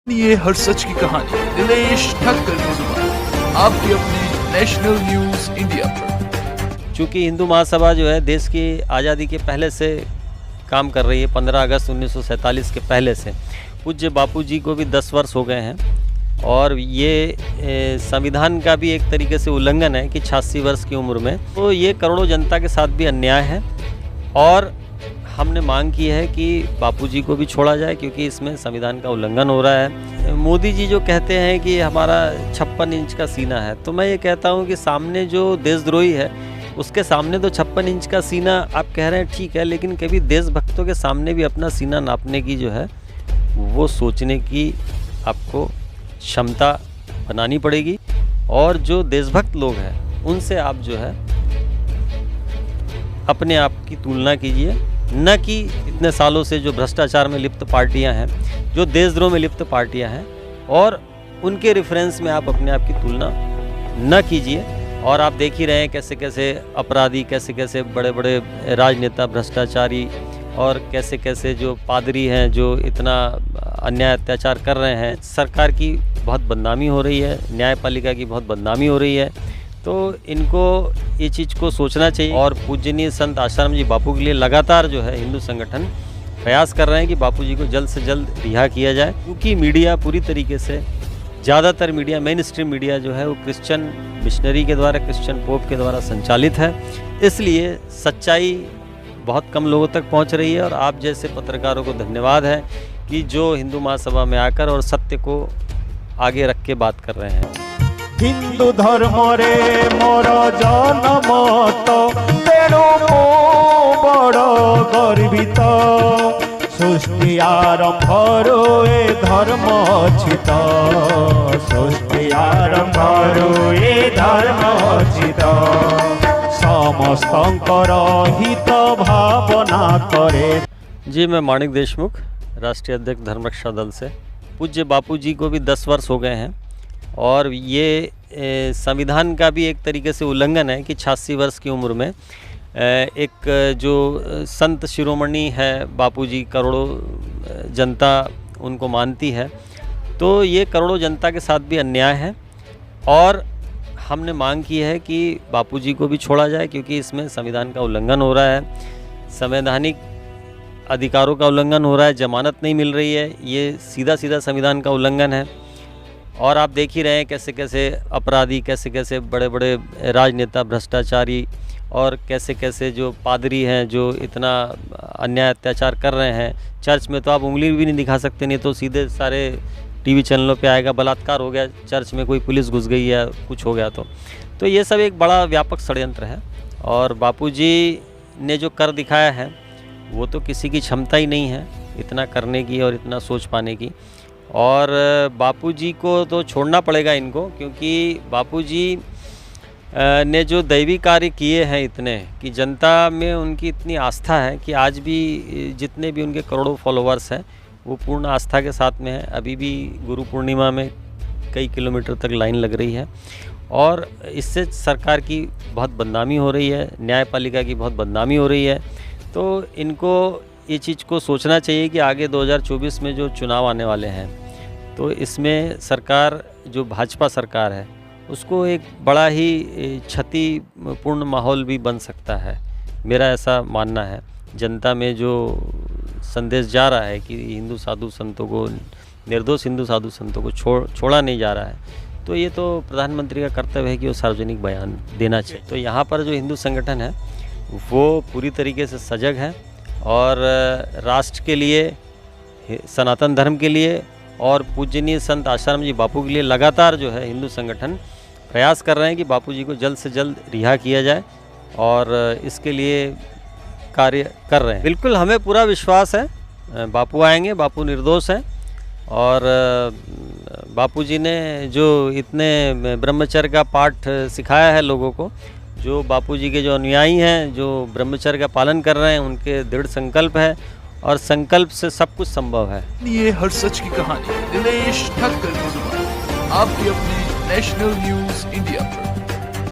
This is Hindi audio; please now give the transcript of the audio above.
ये हर सच की कहानी दिनेश ठक्कर की जुबान आपके अपने नेशनल न्यूज इंडिया पर। चूँकि हिंदू महासभा जो है देश की आज़ादी के पहले से काम कर रही है, 15 अगस्त 1947 के पहले से। पूज्य बापू जी को भी 10 वर्ष हो गए हैं और ये संविधान का भी एक तरीके से उल्लंघन है कि 86 वर्ष की उम्र में तो ये करोड़ों जनता के साथ भी अन्याय है और हमने मांग की है कि बापूजी को भी छोड़ा जाए क्योंकि इसमें संविधान का उल्लंघन हो रहा है। मोदी जी जो कहते हैं कि हमारा 56 इंच का सीना है, तो मैं ये कहता हूँ कि सामने जो देशद्रोही है उसके सामने तो 56 इंच का सीना आप कह रहे हैं ठीक है, लेकिन कभी देशभक्तों के सामने भी अपना सीना नापने की जो है वो सोचने की आपको क्षमता बनानी पड़ेगी। और जो देशभक्त लोग हैं उनसे आप जो है अपने आप की तुलना कीजिए, न कि इतने सालों से जो भ्रष्टाचार में लिप्त पार्टियां हैं, जो देशद्रोह में लिप्त पार्टियां हैं, और उनके रेफरेंस में आप अपने आप की तुलना न कीजिए। और आप देख ही रहे हैं कैसे कैसे अपराधी, कैसे कैसे बड़े बड़े राजनेता भ्रष्टाचारी और कैसे कैसे जो पादरी हैं जो इतना अन्याय अत्याचार कर रहे हैं। सरकार की बहुत बदनामी हो रही है, न्यायपालिका की बहुत बदनामी हो रही है, तो इनको ये चीज़ को सोचना चाहिए। और पूजनीय संत आसाराम जी बापू के लिए लगातार जो है हिंदू संगठन प्रयास कर रहे हैं कि बापू जी को जल्द से जल्द रिहा किया जाए, क्योंकि मीडिया पूरी तरीके से, ज़्यादातर मीडिया, मेन स्ट्रीम मीडिया जो है वो क्रिश्चियन मिशनरी के द्वारा, क्रिश्चियन पोप के द्वारा संचालित है। इसलिए सच्चाई बहुत कम लोगों तक पहुंच रही है और आप जैसे पत्रकारों को धन्यवाद है कि जो हिंदू महासभा में आकर और सत्य को आगे रख के बात कर रहे हैं। हिंदू धर्म रे मोर जन्म तो तेणु बड़ गर्वित सृष्टि आरंभरू ए धर्म छित सृष्टि आरंभरू ए धर्म छित समस्तंकर हित भावना करे। जी, मैं माणिक देशमुख, राष्ट्रीय अध्यक्ष धर्म रक्षा दल से। पूज्य बापू जी को भी 10 वर्ष हो गए हैं और ये संविधान का भी एक तरीके से उल्लंघन है कि 86 वर्ष की उम्र में एक जो संत शिरोमणि है बापू जी, करोड़ों जनता उनको मानती है, तो ये करोड़ों जनता के साथ भी अन्याय है और हमने मांग की है कि बापू जी को भी छोड़ा जाए क्योंकि इसमें संविधान का उल्लंघन हो रहा है, संवैधानिक अधिकारों का उल्लंघन हो रहा है, जमानत नहीं मिल रही है, ये सीधा सीधा संविधान का उल्लंघन है। और आप देख ही रहे हैं कैसे कैसे अपराधी, कैसे कैसे बड़े बड़े राजनेता भ्रष्टाचारी और कैसे कैसे जो पादरी हैं जो इतना अन्याय अत्याचार कर रहे हैं। चर्च में तो आप उंगली भी नहीं दिखा सकते, नहीं तो सीधे सारे टीवी चैनलों पे आएगा बलात्कार हो गया, चर्च में कोई पुलिस घुस गई या कुछ हो गया तो ये सब एक बड़ा व्यापक षड्यंत्र है। और बापूजी ने जो कर दिखाया है वो तो किसी की क्षमता ही नहीं है इतना करने की और इतना सोच पाने की। और बापूजी को तो छोड़ना पड़ेगा इनको, क्योंकि बापूजी ने जो दैवी कार्य किए हैं इतने कि जनता में उनकी इतनी आस्था है कि आज भी जितने भी उनके करोड़ों फॉलोअर्स हैं वो पूर्ण आस्था के साथ में है। अभी भी गुरु पूर्णिमा में कई किलोमीटर तक लाइन लग रही है और इससे सरकार की बहुत बदनामी हो रही है, न्यायपालिका की बहुत बदनामी हो रही है। तो इनको ये चीज़ को सोचना चाहिए कि आगे 2024 में जो चुनाव आने वाले हैं तो इसमें सरकार, जो भाजपा सरकार है, उसको एक बड़ा ही क्षतिपूर्ण माहौल भी बन सकता है, मेरा ऐसा मानना है। जनता में जो संदेश जा रहा है कि हिंदू साधु संतों को, निर्दोष हिंदू साधु संतों को छोड़ा नहीं जा रहा है, तो ये तो प्रधानमंत्री का कर्तव्य है कि वो सार्वजनिक बयान देना चाहिए। तो यहाँ पर जो हिंदू संगठन है वो पूरी तरीके से सजग है और राष्ट्र के लिए, सनातन धर्म के लिए और पूजनीय संत आसाराम जी बापू के लिए लगातार जो है हिंदू संगठन प्रयास कर रहे हैं कि बापू जी को जल्द से जल्द रिहा किया जाए और इसके लिए कार्य कर रहे हैं। बिल्कुल, हमें पूरा विश्वास है बापू आएंगे, बापू निर्दोष हैं। और बापू जी ने जो इतने ब्रह्मचर्य का पाठ सिखाया है लोगों को, जो बापू जी के जो अनुयायी हैं, जो ब्रह्मचर्य का पालन कर रहे हैं, उनके दृढ़ संकल्प है और संकल्प से सब कुछ संभव है। ये हर सच की कहानी दिनेश ठक्कर की जुबान आपके अपने नेशनल न्यूज इंडिया पर।